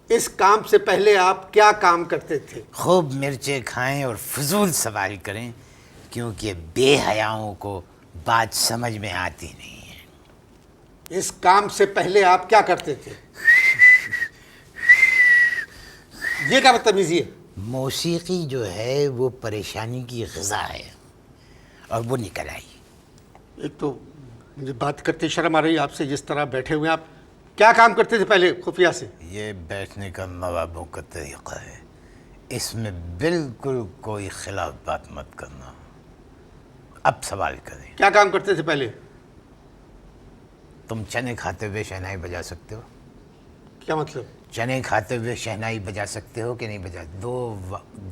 اس کام سے پہلے آپ کیا کام کرتے تھے؟ خوب مرچیں کھائیں اور فضول سوال کریں، کیونکہ بے حیاؤں کو بات سمجھ میں آتی نہیں ہے۔ اس کام سے پہلے آپ کیا کرتے تھے؟ یہ کیا بدتمیزی ہے؟ موسیقی جو ہے وہ پریشانی کی غذا ہے، اور وہ نکل آئی۔ ایک تو مجھے بات کرتے شرم آ رہی ہے آپ سے، جس طرح بیٹھے ہوئے ہیں آپ۔ کیا کام کرتے تھے پہلے خفیہ سے؟ یہ بیٹھنے کا نوابوں کا طریقہ ہے، اس میں بالکل کوئی خلاف بات مت کرنا۔ اب سوال کریں، کیا کام کرتے تھے پہلے؟ تم چنے کھاتے ہوئے شہنائی بجا سکتے ہو؟ کیا مطلب؟ چنے کھاتے ہوئے شہنائی بجا سکتے ہو کہ نہیں بجا؟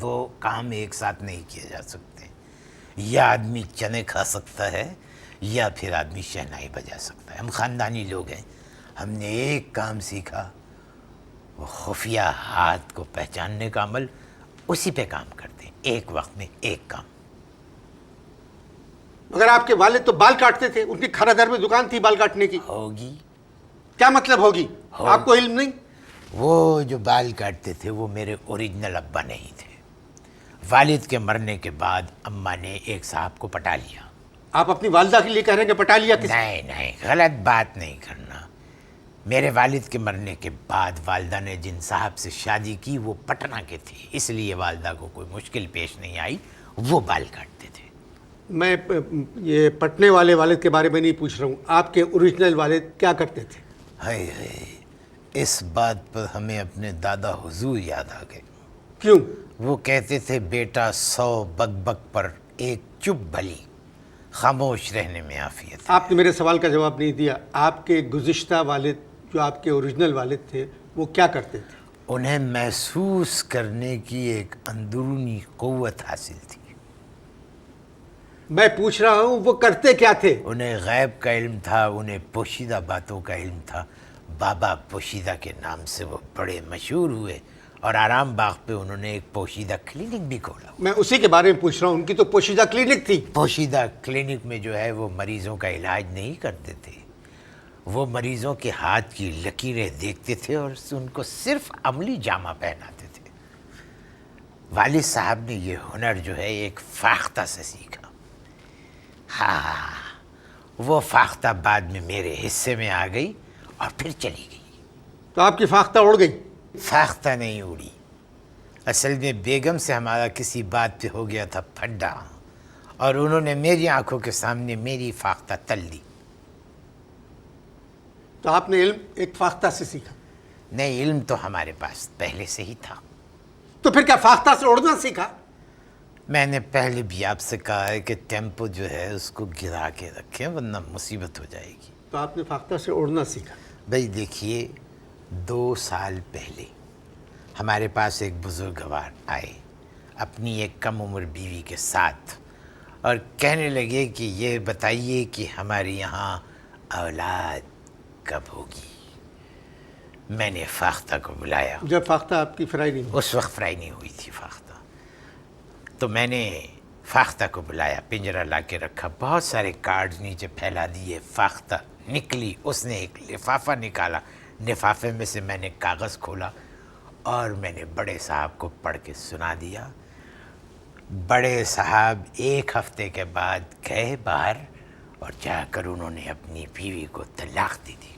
دو کام ایک ساتھ نہیں کیے جا سکتے۔ یا آدمی چنے کھا سکتا ہے یا پھر آدمی شہنائی بجا سکتا ہے۔ ہم خاندانی لوگ ہیں، ہم نے ایک کام سیکھا، وہ خفیہ ہاتھ کو پہچاننے کا عمل، اسی پہ کام کرتے ہیں، ایک وقت میں ایک کام۔ مگر آپ کے والد تو بال کاٹتے تھے، ان کی کھارا در میں دکان تھی بال کاٹنے کی۔ ہوگی۔ کیا مطلب ہوگی؟ آپ کو علم نہیں؟ وہ جو بال کاٹتے تھے وہ میرے اوریجنل ابا نہیں تھے۔ والد کے مرنے کے بعد اماں نے ایک صاحب کو پٹا لیا۔ آپ اپنی والدہ کے لیے کہہ رہے ہیں کہ پٹا لیا کسی؟ نہیں، غلط بات نہیں کرنا۔ میرے والد کے مرنے کے بعد والدہ نے جن صاحب سے شادی کی وہ پٹنہ کے تھے، اس لیے والدہ کو کوئی مشکل پیش نہیں آئی، وہ بال کاٹتے تھے۔ میں یہ پٹنے والے والد کے بارے میں نہیں پوچھ رہا ہوں، آپ کے اوریجنل والد کیا کرتے تھے؟ ہائے، اس بات پر ہمیں اپنے دادا حضور یاد آ گئے۔ کیوں؟ وہ کہتے تھے بیٹا 100 بک بک پر ایک چپ بھلی، خاموش رہنے میں عافیت۔ آپ نے میرے سوال کا جواب نہیں دیا۔ آپ کے گزشتہ والد جو آپ کے اوریجنل والد تھے وہ کیا کرتے تھے؟ انہیں محسوس کرنے کی ایک اندرونی قوت حاصل تھی۔ میں پوچھ رہا ہوں وہ کرتے کیا تھے؟ انہیں غیب کا علم تھا، انہیں پوشیدہ باتوں کا علم تھا۔ بابا پوشیدہ کے نام سے وہ بڑے مشہور ہوئے، اور آرام باغ پہ انہوں نے ایک پوشیدہ کلینک بھی کھولا۔ میں اسی کے بارے میں پوچھ رہا ہوں، ان کی تو پوشیدہ کلینک تھی۔ پوشیدہ کلینک میں جو ہے وہ مریضوں کا علاج نہیں کرتے تھے، وہ مریضوں کے ہاتھ کی لکیریں دیکھتے تھے اور ان کو صرف عملی جامہ پہناتے تھے۔ والد صاحب نے یہ ہنر جو ہے ایک فاختہ سے سیکھا۔ ہاں، وہ فاختہ بعد میں میرے حصے میں آ گئی اور پھر چلی گئی۔ تو آپ کی فاختہ اڑ گئی؟ فاختہ نہیں اڑی، اصل میں بیگم سے ہمارا کسی بات پہ ہو گیا تھا پھڈا، اور انہوں نے میری آنکھوں کے سامنے میری فاختہ تل دی۔ تو آپ نے علم ایک فاختہ سے سیکھا؟ نہیں، علم تو ہمارے پاس پہلے سے ہی تھا۔ تو پھر کیا فاختہ سے اڑنا سیکھا؟ میں نے پہلے بھی آپ سے کہا ہے کہ ٹیمپو جو ہے اس کو گرا کے رکھیں ورنہ مصیبت ہو جائے گی۔ تو آپ نے فاختہ سے اڑنا سیکھا؟ بھائی دیکھیے، 2 سال پہلے ہمارے پاس ایک بزرگوار آئے اپنی ایک کم عمر بیوی کے ساتھ، اور کہنے لگے کہ یہ بتائیے کہ ہمارے یہاں اولاد کب ہوگی۔ میں نے فاختہ کو بلایا، جب فاختہ آپ کی فرائی نہیں ہوئی؟ اس وقت فرائی نہیں ہوئی تھی فاختہ، تو میں نے فاختہ کو بلایا، پنجرہ لا کے رکھا، بہت سارے کارڈز نیچے پھیلا دیے، فاختہ نکلی، اس نے ایک لفافہ نکالا، لفافے میں سے میں نے کاغذ کھولا اور میں نے بڑے صاحب کو پڑھ کے سنا دیا۔ بڑے صاحب 1 ہفتے کے بعد گئے باہر، اور جا کر انہوں نے اپنی بیوی کو طلاق دے دی۔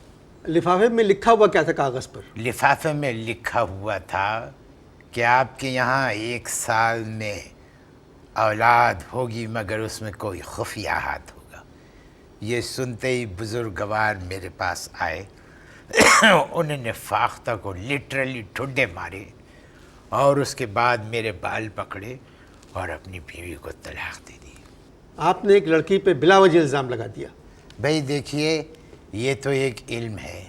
لفافے میں لکھا ہوا کیا تھا کاغذ پر؟ لفافے میں لکھا ہوا تھا کہ آپ کے یہاں 1 سال میں اولاد ہوگی، مگر اس میں کوئی خفیہ ہاتھ ہوگا۔ یہ سنتے ہی بزرگوار میرے پاس آئے، انہوں نے فاختہ کو لٹرلی ٹھڈے مارے، اور اس کے بعد میرے بال پکڑے اور اپنی بیوی کو طلاق دے دی۔ آپ نے ایک لڑکی پہ بلا وجہ الزام لگا دیا۔ بھائی دیکھیے، یہ تو ایک علم ہے،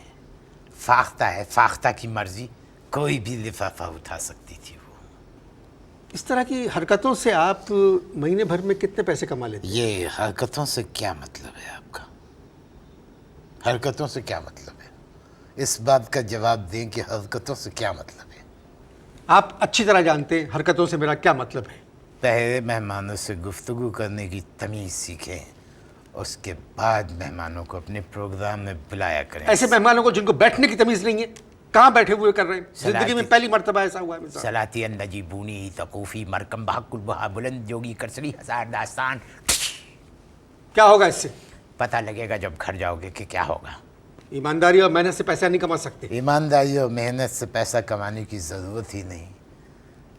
فاختہ ہے، فاختہ کی مرضی، کوئی بھی لفافہ اٹھا سکتی تھی وہ۔ اس طرح کی حرکتوں سے آپ مہینے بھر میں کتنے پیسے کما لیتے؟ یہ حرکتوں سے کیا مطلب ہے آپ کا؟ حرکتوں سے کیا مطلب ہے؟ اس بات کا جواب دیں کہ حرکتوں سے کیا مطلب ہے۔ آپ اچھی طرح جانتے ہیں حرکتوں سے میرا کیا مطلب ہے۔ پہلے مہمانوں سے گفتگو کرنے کی تمیز سیکھیں، اس کے بعد مہمانوں کو اپنے پروگرام میں بلایا کریں۔ ایسے مہمانوں کو جن کو بیٹھنے کی تمیز نہیں ہے؟ کہاں بیٹھے ہوئے کر رہے ہیں؟ زندگی میں سلاطین- پہلی مرتبہ ایسا ہوا ہے میرے ساتھ۔ سلاطی نجیبونی تقوفی مرکم بحق البہا بلند جوگی کرسری ہزار داستان. کیا ہوگا اس سے؟ پتہ لگے گا جب گھر جاؤ گے کہ کیا ہوگا. ایمانداری اور محنت سے پیسہ نہیں کما سکتے. ایمانداری اور محنت سے پیسہ کمانے کی ضرورت ہی نہیں.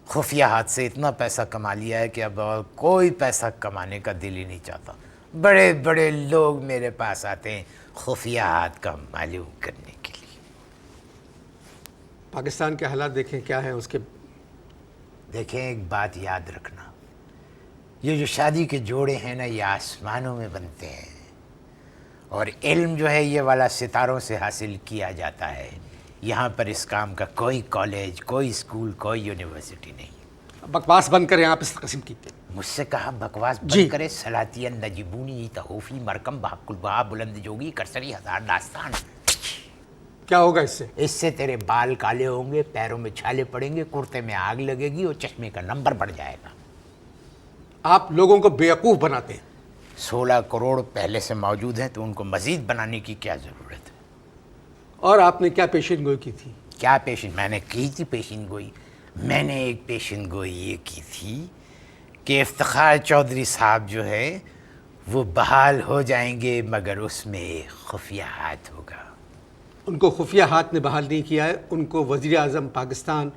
خفیہ ہاتھ سے اتنا پیسہ کما لیا ہے کہ اب اور کوئی پیسہ کمانے کا دل ہی نہیں چاہتا. بڑے بڑے لوگ میرے پاس آتے ہیں خفیہ ہاتھ کا معلوم کرنے کے لیے. پاکستان کے حالات دیکھیں کیا ہیں اس کے. دیکھیں ایک بات یاد رکھنا، یہ جو شادی کے جوڑے ہیں نا یہ آسمانوں میں بنتے ہیں، اور علم جو ہے یہ والا ستاروں سے حاصل کیا جاتا ہے. یہاں پر اس کام کا کوئی کالج، کوئی اسکول، کوئی یونیورسٹی نہیں. بکواس بند کریں آپ اس قسم کی. مجھ سے کہا بکواس جی. بند کرے. سلاطین نجیبونی تحوفی مرکم بحق البہا بلند جوگی کرسری ہزار داستان. کیا ہوگا اس سے؟ اس سے تیرے بال کالے ہوں گے، پیروں میں چھالے پڑیں گے، کرتے میں آگ لگے گی اور چشمے کا نمبر بڑھ جائے گا. آپ لوگوں کو بیوقوف بناتے ہیں. 16 کروڑ پہلے سے موجود ہیں تو ان کو مزید بنانے کی کیا ضرورت ہے؟ اور آپ نے کیا پیشین گوئی کی تھی؟ کیا پیشین میں نے کی تھی؟ پیشین گوئی میں نے ایک پیشین گوئی یہ کی تھی کہ افتخار چودھری صاحب جو ہے وہ بحال ہو جائیں گے، مگر اس میں خفیہ ہاتھ ہوگا. ان کو خفیہ ہاتھ نے بحال نہیں کیا ہے، ان کو وزیر اعظم پاکستان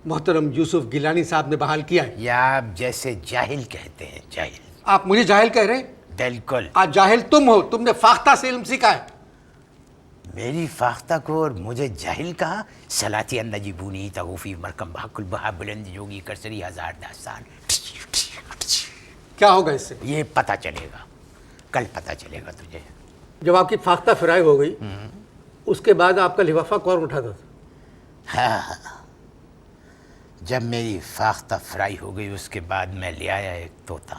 محترم یوسف گیلانی صاحب نے بحال کیا ہے. یا آپ جیسے جاہل کہتے ہیں، جاہل. آپ مجھے جاہل کہہ رہے ہیں؟ بالکل. آج جاہل تم ہو، تم نے فاختہ سے علم سیکھا ہے. میری فاختہ کو اور مجھے جاہل کہا. سلاطی نجیبونی تحوفی مرکم بحق البہا بلند جوگی کرسری ہزار داستان. کیا ہوگا اس سے؟ یہ پتہ چلے گا، کل پتہ چلے گا تجھے. جب آپ کی فاختہ فرائی ہو گئی اس کے بعد آپ کا لفافہ کون اٹھاتا تھا؟ جب میری فاختہ فرائی ہو گئی اس کے بعد میں لے آیا ایک طوطا.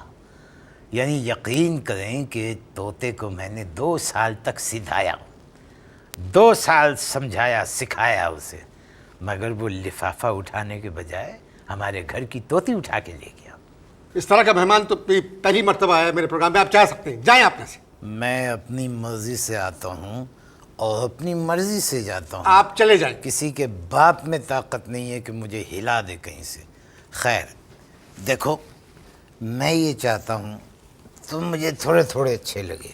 یعنی یقین کریں کہ طوطے کو میں نے 2 سال تک سدھایا، 2 سال سمجھایا، سکھایا اسے، مگر وہ لفافہ اٹھانے کے بجائے ہمارے گھر کی طوطی اٹھا کے لے گیا. اس طرح کا مہمان تو پہلی مرتبہ آیا ہے میرے پروگرام میں. آپ جا سکتے ہیں، جائیں آپ میں سے. میں اپنی مرضی سے آتا ہوں اور اپنی مرضی سے جاتا ہوں. آپ چلے جائیں. کسی کے باپ میں طاقت نہیں ہے کہ مجھے ہلا دے کہیں سے. خیر دیکھو، میں یہ چاہتا ہوں تم مجھے تھوڑے تھوڑے اچھے لگے.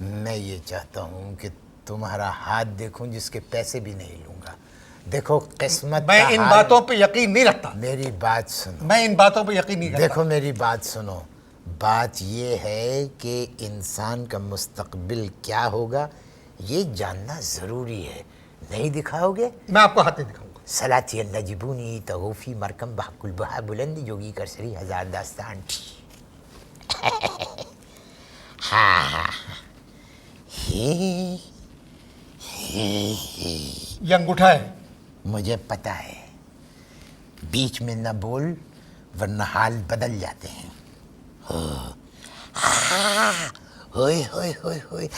میں یہ چاہتا ہوں کہ تمہارا ہاتھ دیکھوں جس کے پیسے بھی نہیں لوں گا. دیکھو قسمت میں کا ان حال- باتوں پہ یقین نہیں رکھتا. میری بات سنو. میں ان باتوں پہ یقین نہیں رکھتا. دیکھو میری بات سنو. بات یہ ہے کہ انسان کا مستقبل کیا ہوگا یہ جاننا ضروری ہے. نہیں دکھاؤ گے؟ میں آپ کو ہاتھ نہیں دکھاؤں گا. سلاطی نجیبونی تحوفی مرکم بحق البہا بلند جوگی کرسری ہزار داستان. ہاں یہ انگوٹھا ہے. مجھے پتہ ہے. بیچ میں نہ بول ورنہ حال بدل جاتے ہیں. ہوئے ہوئے ہوئے ہوئے.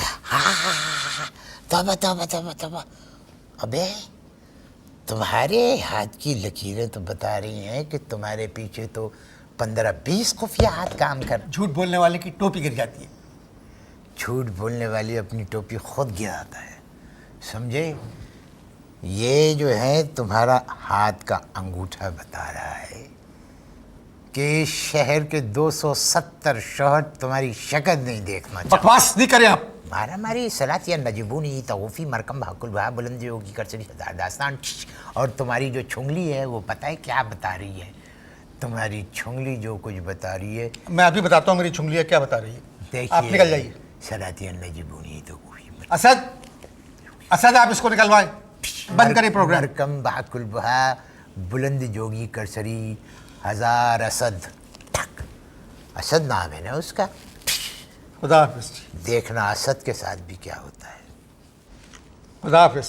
توبہ توبہ توبہ توبہ. ابے تمہارے ہاتھ کی لکیریں تو بتا رہی ہیں کہ تمہارے پیچھے تو 15-20 خفیہ ہاتھ کام کر. جھوٹ بولنے والے کی ٹوپی گر جاتی ہے. جھوٹ بولنے والی اپنی ٹوپی خود گراتا ہے، سمجھے؟ یہ جو ہے تمہارا ہاتھ کا انگوٹھا بتا رہا ہے کہ شہر کے 270 شوہر تمہاری شکل نہیں دیکھنا چاہتے. بکواس نہیں کریں آپ. مارا ماری. سلاطی نجیبونی تحوفی مرکم بحق البہا بلند جوگی کرسری ہزار داستان. اور تمہاری جو چھنگلی ہے وہ پتہ ہے کیا بتا رہی ہے؟ تمہاری چھنگلی جو کچھ بتا رہی ہے. میں ابھی بتاتا ہوں میری چھنگلیاں کیا بتا رہی ہے. آپ نکل جائیے. سلاطی نجیبونی تحوفی اسد آپ اس کو نکلوائیں. بند کریں پروگرام. مرکم بحق البہا بلند جوگی کرسری ہزار اسد. اسد نام ہے نا اس کا. خدا حافظ. دیکھنا اسد کے ساتھ بھی کیا ہوتا ہے. خدا حافظ.